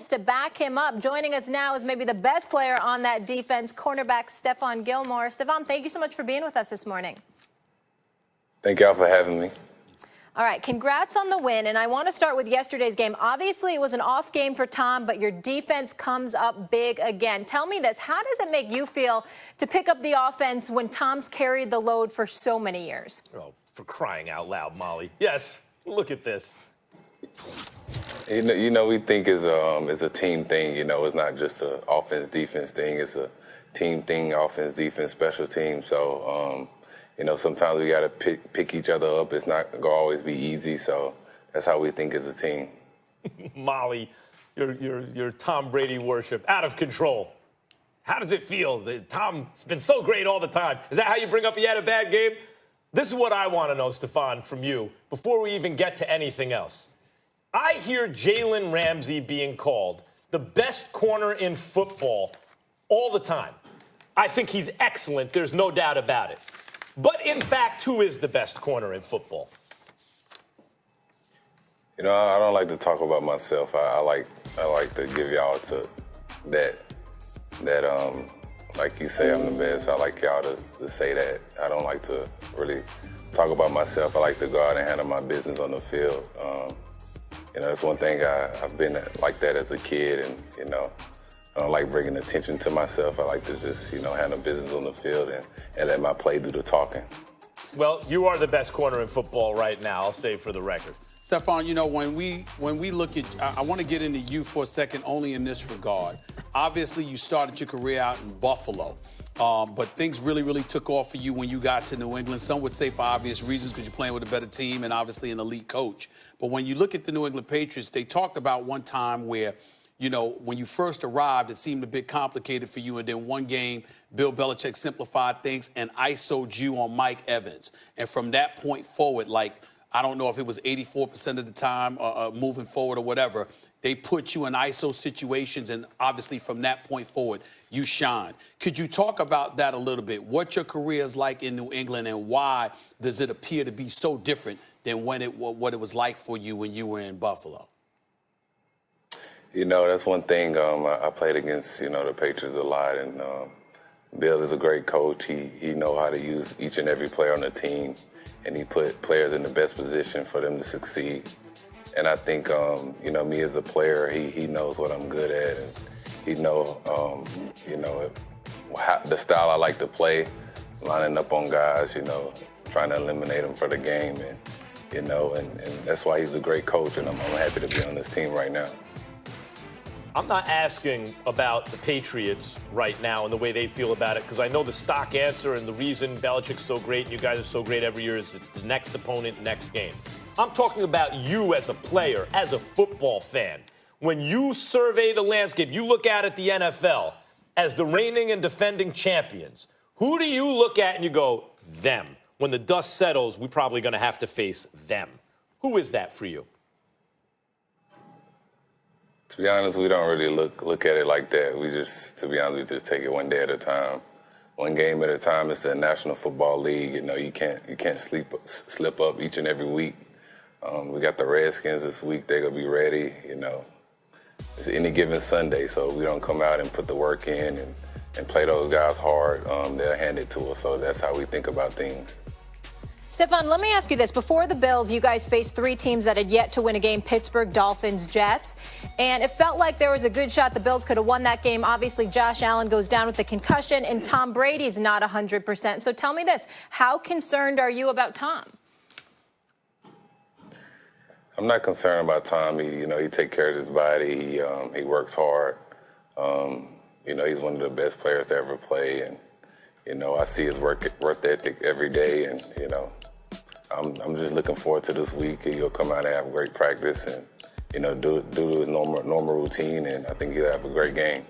offense to back him up. Joining us now is maybe the best player on that defense, cornerback Stephon Gilmore. Stephon, thank you so much for being with us this morning. Thank y'all for having me. All right, congrats on the win, and I want to start with yesterday's game. Obviously, it was an off game for Tom, but your defense comes up big again. Tell me this, how does it make you feel to pick up the offense when Tom's carried the load for so many years? Oh, for crying out loud, Molly. Yes, look at this. You know, we think it's a team thing. You know, it's not just an offense-defense thing. It's a team thing, offense, defense, special team. So, you know, sometimes we got to pick each other up. It's not going to always be easy. So that's how we think as a team. Molly, your Tom Brady worship, out of control. How does it feel? Tom's been so great all the time. Is that how you bring up he had a bad game? This is what I want to know, Stephon, from you, before we even get to anything else. I hear Jalen Ramsey being called the best corner in football all the time. I think he's excellent. There's no doubt about it. But, in fact, who is the best corner in football? You know, I don't like to talk about myself. I like to give y'all to that like you say I'm the best. I like y'all to say that. I don't like to really talk about myself. I like to go out and handle my business on the field. You know, that's one thing I've been like that as a kid, and, you know, I don't like bringing attention to myself. I like to just, you know, handle business on the field and let my play do the talking. Well, you are the best corner in football right now, I'll say for the record. Stephon, you know, when we look at, I want to get into you for a second only in this regard. Obviously, you started your career out in Buffalo, but things really took off for you when you got to New England. Some would say for obvious reasons because you're playing with a better team and obviously an elite coach. But when you look at the New England Patriots, they talked about one time where, you know, when you first arrived, it seemed a bit complicated for you. And then one game, Bill Belichick simplified things and ISO'd you on Mike Evans. And from that point forward, like, I don't know if it was 84% of the time moving forward or whatever, they put you in ISO situations. And obviously from that point forward, you shine. Could you talk about that a little bit? What your career is like in New England and why does it appear to be so different than what it was like for you when you were in Buffalo? You know, that's one thing. I played against, you know, the Patriots a lot, and Bill is a great coach. He know how to use each and every player on the team, and he put players in the best position for them to succeed. And I think, you know, me as a player, he knows what I'm good at, and he know, you know, the style I like to play, lining up on guys, you know, trying to eliminate them for the game, and you know, and that's why he's a great coach, and I'm happy to be on this team right now. I'm not asking about the Patriots right now and the way they feel about it, because I know the stock answer and the reason Belichick's so great and you guys are so great every year is it's the next opponent, next game. I'm talking about you as a player, as a football fan. When you survey the landscape, you look out at the NFL as the reigning and defending champions. Who do you look at and you go, them? When the dust settles, we're probably going to have to face them. Who is that for you? To be honest, we don't really look at it like that. We just, to be honest, we just take it one day at a time, one game at a time. It's the National Football League. You know, you can't slip up each and every week. We got the Redskins this week. They're gonna be ready. You know, it's any given Sunday, so we don't come out and put the work in and play those guys hard. They'll hand it to us. So that's how we think about things. Stephon, let me ask you this. Before the Bills, you guys faced three teams that had yet to win a game: Pittsburgh, Dolphins, Jets. And it felt like there was a good shot the Bills could have won that game. Obviously, Josh Allen goes down with a concussion, and Tom Brady's not 100%. So tell me this. How concerned are you about Tom? I'm not concerned about Tom. He takes care of his body. He works hard. You know, he's one of the best players to ever play. And, you know, I see his work ethic every day. And, you know, I'm just looking forward to this week. He'll come out and have great practice and, you know, do his normal routine, and I think he'll have a great game.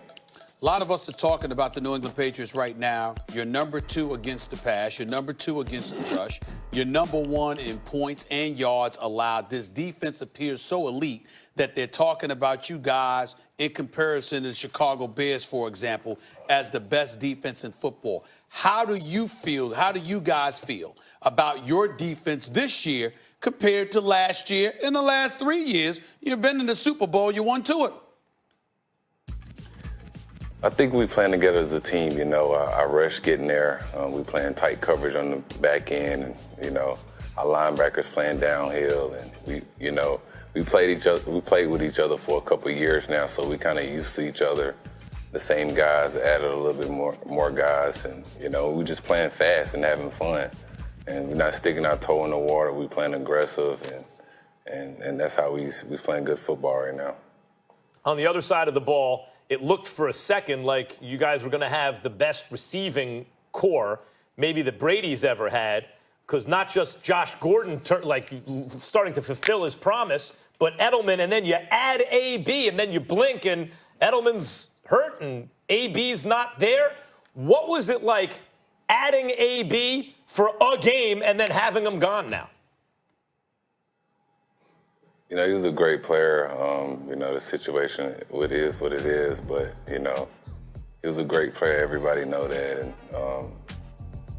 A lot of us are talking about the New England Patriots right now. You're number 2 against the pass. You're number 2 against the rush. You're number 1 in points and yards allowed. This defense appears so elite that they're talking about you guys in comparison to the Chicago Bears, for example, as the best defense in football. How do you feel? How do you guys feel about your defense this year compared to last year? In the last 3 years, you've been in the Super Bowl. You won 2 of them. I think we playing together as a team. You know, our rush getting there. We playing tight coverage on the back end, and you know, our linebackers playing downhill, and we played with each other for a couple of years now, so we kind of used to each other. The same guys, added a little bit more guys, and you know, we just playing fast and having fun, and we're not sticking our toe in the water. We playing aggressive, and that's how we's playing good football right now. On the other side of the ball, it looked for a second like you guys were going to have the best receiving core maybe that Brady's ever had, because not just Josh Gordon starting to fulfill his promise, but Edelman, and then you add AB, and then you blink, and Edelman's hurt, and AB's not there. What was it like adding AB for a game and then having him gone now? You know, he was a great player. You know, the situation, it is what it is, but, you know, he was a great player. Everybody know that. And,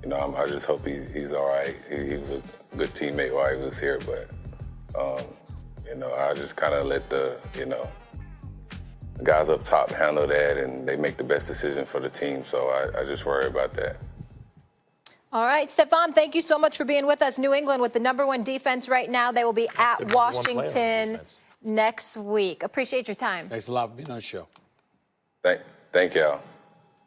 you know, I just hope he's all right. He was a good teammate while he was here, but, you know, I just kind of let the guys up top handle that, and they make the best decision for the team. So I just worry about that. All right, Stephon, thank you so much for being with us. New England with the #1 defense right now. They will be at Washington next week. Appreciate your time. Thanks a lot for being on the show. Thank y'all.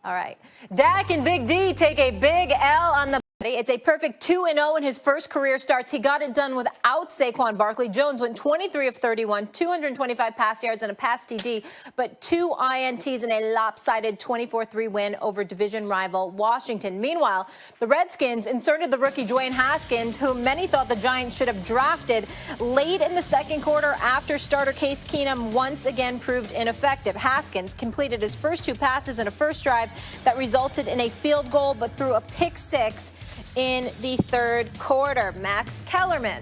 All right. Dak and Big D take a big L on the. It's a perfect 2-0 in his first career starts. He got it done without Saquon Barkley. Jones went 23 of 31, 225 pass yards and a pass TD, but 2 INTs in a lopsided 24-3 win over division rival Washington. Meanwhile, the Redskins inserted the rookie Dwayne Haskins, whom many thought the Giants should have drafted late in the second quarter after starter Case Keenum once again proved ineffective. Haskins completed his first 2 passes in a first drive that resulted in a field goal, but threw a pick 6 in the third quarter. Max Kellerman.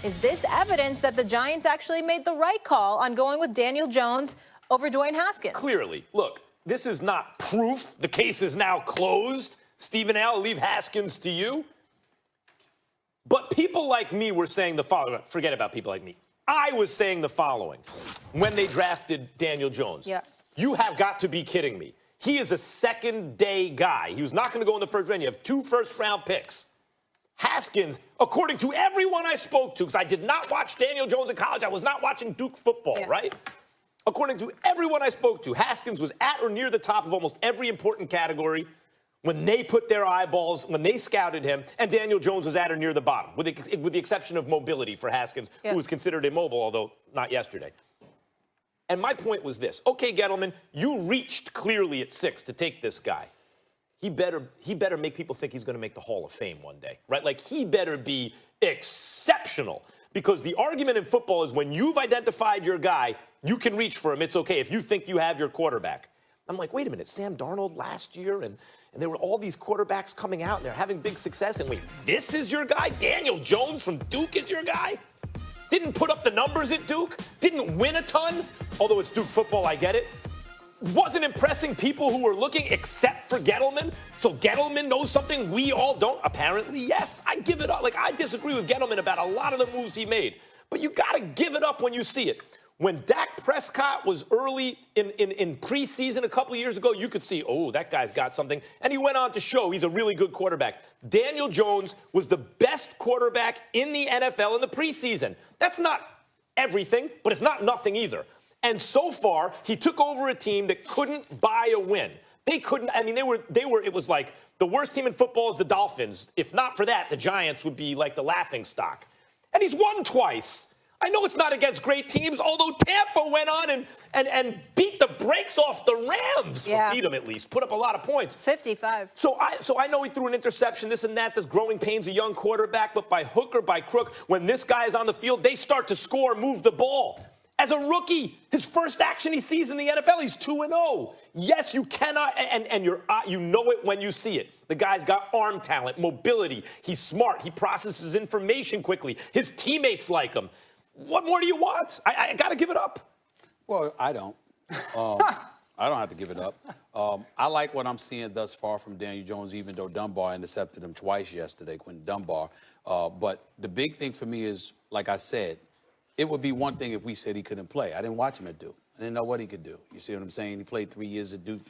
Is this evidence that the Giants actually made the right call on going with Daniel Jones over Dwayne Haskins? Clearly. Look, this is not proof. The case is now closed. Stephen A., I'll leave Haskins to you. But people like me were saying the following. Forget about people like me. I was saying the following when they drafted Daniel Jones. Yeah. You have got to be kidding me. He is a second-day guy. He was not going to go in the first round. You have 2 first-round picks. Haskins, according to everyone I spoke to, because I did not watch Daniel Jones in college. I was not watching Duke football, right? According to everyone I spoke to, Haskins was at or near the top of almost every important category when they put their eyeballs, when they scouted him, and Daniel Jones was at or near the bottom, with the exception of mobility for Haskins, who was considered immobile, although not yesterday. And my point was this. Okay, Gettleman, you reached clearly at 6 to take this guy. He better make people think he's going to make the Hall of Fame one day, right? Like, he better be exceptional. Because the argument in football is when you've identified your guy, you can reach for him. It's okay if you think you have your quarterback. I'm like, wait a minute, Sam Darnold last year, and there were all these quarterbacks coming out, and they're having big success. And wait, this is your guy? Daniel Jones from Duke is your guy? Didn't put up the numbers at Duke, didn't win a ton, although it's Duke football, I get it. Wasn't impressing people who were looking except for Gettleman. So Gettleman knows something we all don't? Apparently, yes. I give it up. Like, I disagree with Gettleman about a lot of the moves he made. But you got to give it up when you see it. When Dak Prescott was early in preseason a couple years ago, you could see, oh, that guy's got something. And he went on to show he's a really good quarterback. Daniel Jones was the best quarterback in the NFL in the preseason. That's not everything, but it's not nothing either. And so far, he took over a team that couldn't buy a win. They couldn't, I mean, it was like the worst team in football is the Dolphins. If not for that, the Giants would be like the laughing stock. And he's won twice. I know it's not against great teams, although Tampa went on and beat the brakes off the Rams. Yeah. Or beat them at least, put up a lot of points. 55. So I know he threw an interception, this and that. There's growing pains, a young quarterback, but by hook or by crook, when this guy is on the field, they start to score, move the ball. As a rookie, his first action he sees in the NFL, he's 2-0. Yes, you cannot, and you know it when you see it. The guy's got arm talent, mobility. He's smart. He processes information quickly. His teammates like him. What more do you want? I got to give it up. Well, I don't. I don't have to give it up. I like what I'm seeing thus far from Daniel Jones, even though Dunbar intercepted him twice yesterday, Quentin Dunbar. But the big thing for me is, like I said, it would be one thing if we said he couldn't play. I didn't watch him at Duke. I didn't know what he could do. You see what I'm saying? He played 3 years at Duke.